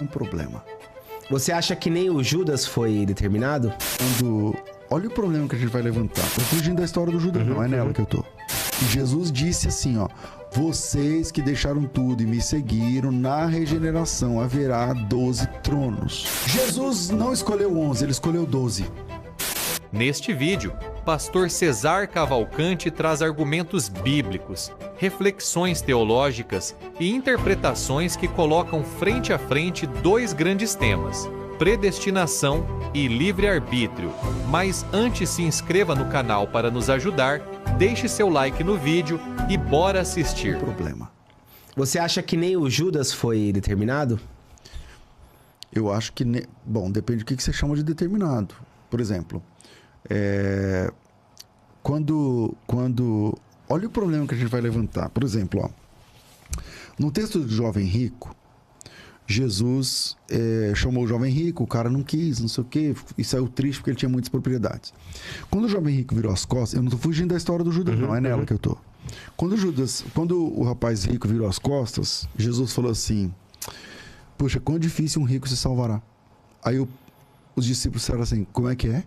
um problema. Você acha que nem o Judas foi determinado? Olha o problema que a gente vai levantar. Tô fugindo da história do Judas, não é nela que eu tô. E Jesus disse assim, ó: vocês que deixaram tudo e me seguiram, na regeneração haverá 12 tronos. Jesus não escolheu 11, ele escolheu 12. Neste vídeo, Pastor Cesar Cavalcante traz argumentos bíblicos, reflexões teológicas e interpretações que colocam frente a frente dois grandes temas: predestinação e livre-arbítrio. Mas antes, se inscreva no canal para nos ajudar, deixe seu like no vídeo e bora assistir. Problema. Você acha que nem o Judas foi determinado? Eu acho que... Bom, depende do que você chama de determinado. Por exemplo, quando... Olha o problema que a gente vai levantar. Por exemplo, ó, no texto do jovem rico, Jesus chamou o jovem rico, o cara não quis, não sei o quê, e saiu triste porque ele tinha muitas propriedades. Quando o jovem rico virou as costas, eu não tô fugindo da história do Judas, não é nela que eu tô. Quando o rapaz rico virou as costas, Jesus falou assim: puxa, quão difícil um rico se salvará. Aí os discípulos disseram assim: como é que é?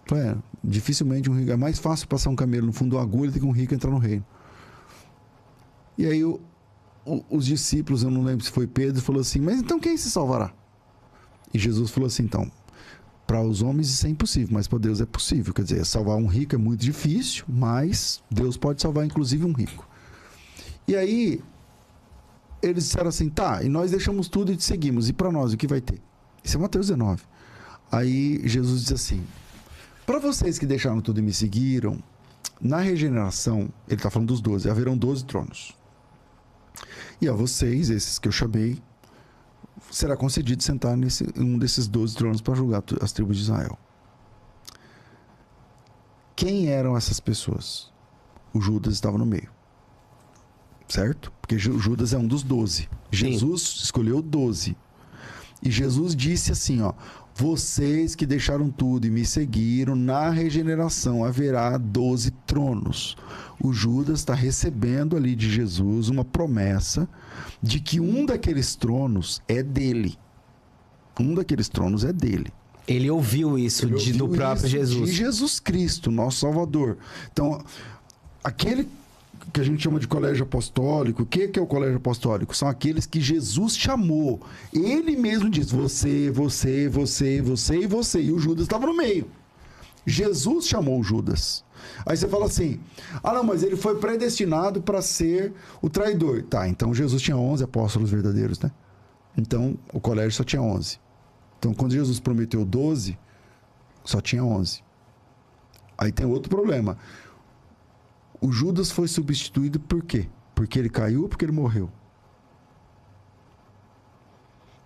Falei, dificilmente um rico, é mais fácil passar um camelo no fundo da agulha do que um rico entrar no reino. E aí os discípulos, eu não lembro se foi Pedro, falou assim: mas então quem se salvará? E Jesus falou assim: então, para os homens isso é impossível, mas para Deus é possível. Quer dizer, salvar um rico é muito difícil, mas Deus pode salvar inclusive um rico. E aí eles disseram assim: tá, e nós deixamos tudo e te seguimos, e para nós o que vai ter? Isso é Mateus 19. Aí Jesus diz assim: para vocês que deixaram tudo e me seguiram, na regeneração, ele está falando dos 12, haverão 12 tronos. E a vocês, esses que eu chamei, será concedido sentar em um desses 12 tronos para julgar as tribos de Israel. Quem eram essas pessoas? O Judas estava no meio. Certo? Porque Judas é um dos 12. Jesus escolheu 12. E Jesus disse assim, ó: vocês que deixaram tudo e me seguiram, na regeneração haverá 12 tronos. O Judas está recebendo ali de Jesus uma promessa de que um daqueles tronos é dele. Um daqueles tronos é dele. Ele ouviu isso do próprio Jesus. De Jesus Cristo, nosso Salvador. Então, aquele que a gente chama de colégio apostólico, o que é o colégio apostólico? São aqueles que Jesus chamou. Ele mesmo diz: você, você, você, você e você. E o Judas estava no meio. Jesus chamou o Judas. Aí você fala assim: ah não, mas ele foi predestinado para ser o traidor. Tá, então Jesus tinha 11 apóstolos verdadeiros, né? Então o colégio só tinha 11. Então quando Jesus prometeu 12, só tinha 11. Aí tem outro problema. O Judas foi substituído por quê? Porque ele caiu ou porque ele morreu?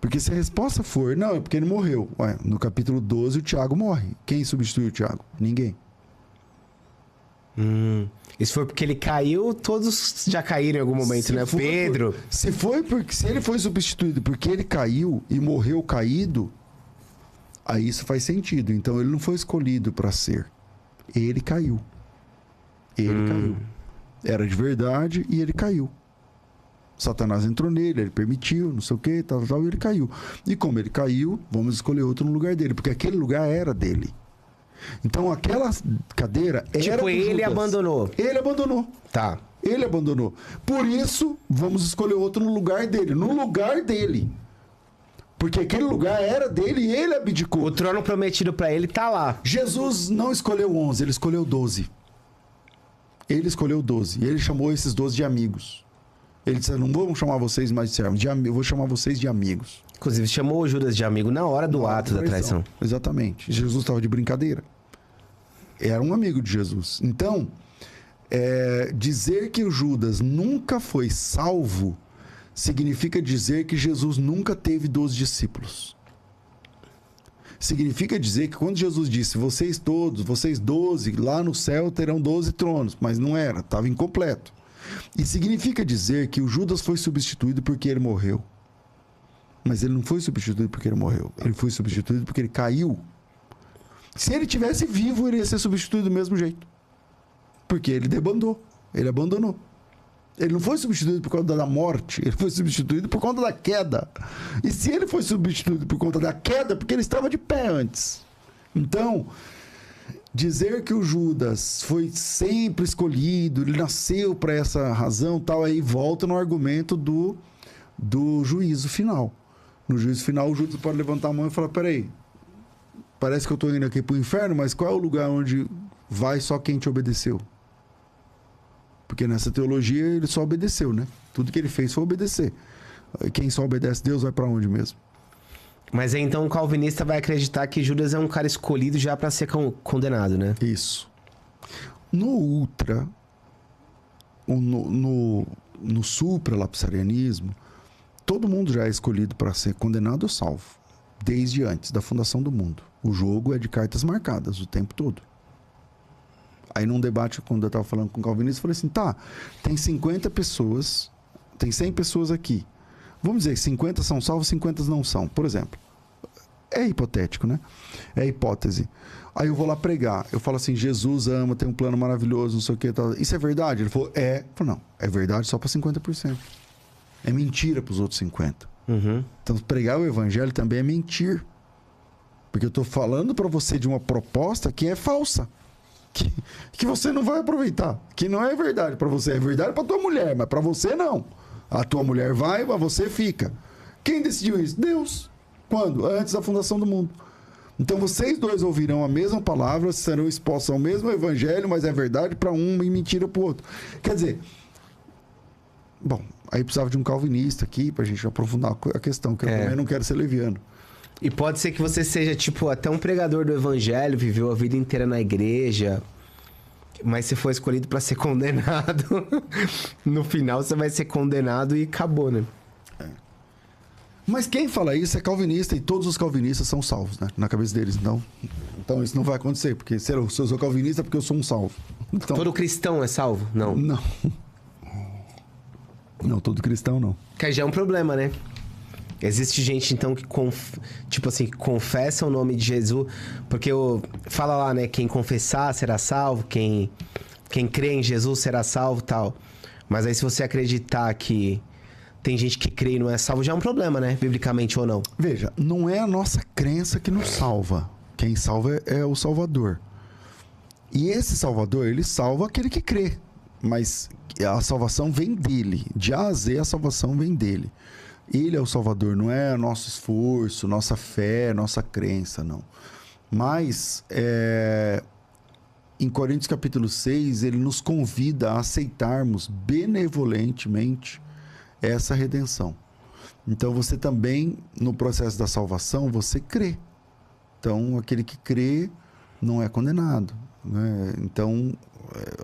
Porque se a resposta for, não, é porque ele morreu. Ué, no capítulo 12 o Tiago morre. Quem substituiu o Tiago? Ninguém. Isso foi porque ele caiu, todos já caíram em algum momento, né? Pedro. Se ele foi substituído porque ele caiu e morreu caído, aí isso faz sentido. Então ele não foi escolhido para ser. Ele caiu. Ele caiu. Era de verdade e ele caiu. Satanás entrou nele, ele permitiu, não sei o que, tal, e ele caiu. E como ele caiu, vamos escolher outro no lugar dele, porque aquele lugar era dele. Então aquela cadeira era tipo, ele Judas. abandonou. Ele abandonou. Tá. Ele abandonou. Por isso, vamos escolher outro no lugar dele. No lugar dele. Porque aquele lugar era dele e ele abdicou. O trono prometido para ele tá lá. Jesus não escolheu 11, ele escolheu 12. Ele escolheu 12. E ele chamou esses 12 de amigos. Ele disse: não vou chamar vocês mais de servos, eu vou chamar vocês de amigos. Inclusive, chamou o Judas de amigo na hora do ato da traição. Exatamente. Jesus estava de brincadeira. Era um amigo de Jesus. Então, dizer que o Judas nunca foi salvo significa dizer que Jesus nunca teve 12 discípulos. Significa dizer que quando Jesus disse: vocês todos, vocês 12, lá no céu terão 12 tronos. Mas não era, estava incompleto. E significa dizer que o Judas foi substituído porque ele morreu. Mas ele não foi substituído porque ele morreu. Ele foi substituído porque ele caiu. Se ele tivesse vivo, ele ia ser substituído do mesmo jeito. Porque ele debandou. Ele abandonou. Ele não foi substituído por conta da morte, ele foi substituído por conta da queda. E se ele foi substituído por conta da queda, é porque ele estava de pé antes. Então, dizer que o Judas foi sempre escolhido, ele nasceu para essa razão, tal, aí volta no argumento do juízo final. No juízo final, o Judas pode levantar a mão e falar: peraí, parece que eu estou indo aqui para o inferno, mas qual é o lugar onde vai só quem te obedeceu? Porque nessa teologia ele só obedeceu, né? Tudo que ele fez foi obedecer. Quem só obedece a Deus vai para onde mesmo? Mas aí, então o calvinista vai acreditar que Judas é um cara escolhido já para ser condenado, né? Isso. No ultra, no supralapsarianismo, todo mundo já é escolhido para ser condenado ou salvo, desde antes da fundação do mundo. O jogo é de cartas marcadas o tempo todo. Aí num debate, quando eu estava falando com o calvinista, eu falei assim: tá, tem 50 pessoas, tem 100 pessoas aqui. Vamos dizer, 50 são salvos, 50 não são. Por exemplo, é hipotético, né? É hipótese. Aí eu vou lá pregar. Eu falo assim: Jesus ama, tem um plano maravilhoso, não sei o que. Tal. Isso é verdade? Ele falou: é. Eu falei: não, é verdade só para 50%. É mentira para os outros 50%. Uhum. Então, pregar o evangelho também é mentir. Porque eu estou falando para você de uma proposta que é falsa. Que você não vai aproveitar. Que não é verdade para você. É verdade para tua mulher, mas para você não. A tua mulher vai, mas você fica. Quem decidiu isso? Deus. Quando? Antes da fundação do mundo. Então vocês dois ouvirão a mesma palavra, serão expostos ao mesmo evangelho, mas é verdade para um e mentira para o outro. Quer dizer, bom, aí precisava de um calvinista aqui pra gente aprofundar a questão, que eu também não quero ser leviano. E pode ser que você seja, tipo, até um pregador do evangelho, viveu a vida inteira na igreja, mas se for escolhido para ser condenado, no final você vai ser condenado e acabou, né? Mas quem fala isso é calvinista, e todos os calvinistas são salvos, né? Na cabeça deles. Então isso não vai acontecer, porque se eu sou calvinista é porque eu sou um salvo. Então, Todo cristão é salvo? Não. Não, todo cristão não. Que já é um problema, né? Existe gente, então, que tipo assim, que confessa o nome de Jesus, porque fala lá, né? Quem confessar será salvo, quem crê em Jesus será salvo e tal. Mas aí se você acreditar que tem gente que crê e não é salvo, já é um problema, né? Biblicamente ou não. Veja, não é a nossa crença que nos salva. Quem salva é o Salvador. E esse Salvador, ele salva aquele que crê. Mas a salvação vem dele. De A a Z, a salvação vem dele. Ele é o Salvador, não é nosso esforço, nossa fé, nossa crença, não. Mas, em Coríntios capítulo 6, ele nos convida a aceitarmos benevolentemente essa redenção. Então, você também, no processo da salvação, você crê. Então, aquele que crê não é condenado, né? Então,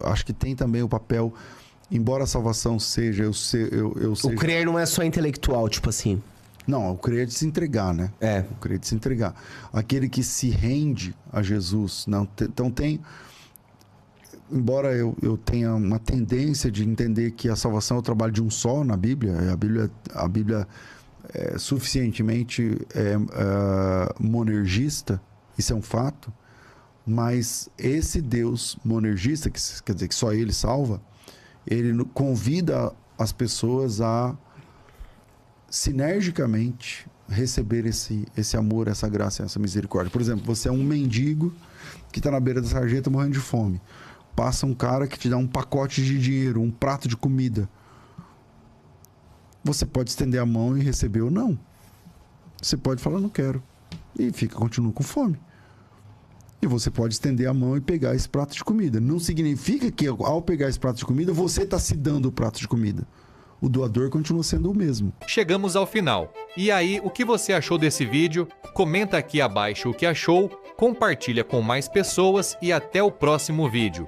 acho que tem também o papel... Embora a salvação seja... eu seja... O crer não é só intelectual, tipo assim. Não, o crer é de se entregar, né? O crer é de se entregar. Aquele que se rende a Jesus. Então tem... Embora eu tenha uma tendência de entender que a salvação é o trabalho de um só na Bíblia, a Bíblia é suficientemente monergista, isso é um fato, mas esse Deus monergista, que quer dizer que só ele salva, ele convida as pessoas a sinergicamente receber esse amor, essa graça, essa misericórdia. Por exemplo, você é um mendigo que está na beira da sarjeta morrendo de fome. Passa um cara que te dá um pacote de dinheiro, um prato de comida. Você pode estender a mão e receber ou não. Você pode falar: não quero. E continua com fome. E você pode estender a mão e pegar esse prato de comida. Não significa que ao pegar esse prato de comida, você está se dando o prato de comida. O doador continua sendo o mesmo. Chegamos ao final. E aí, o que você achou desse vídeo? Comenta aqui abaixo o que achou, compartilha com mais pessoas e até o próximo vídeo.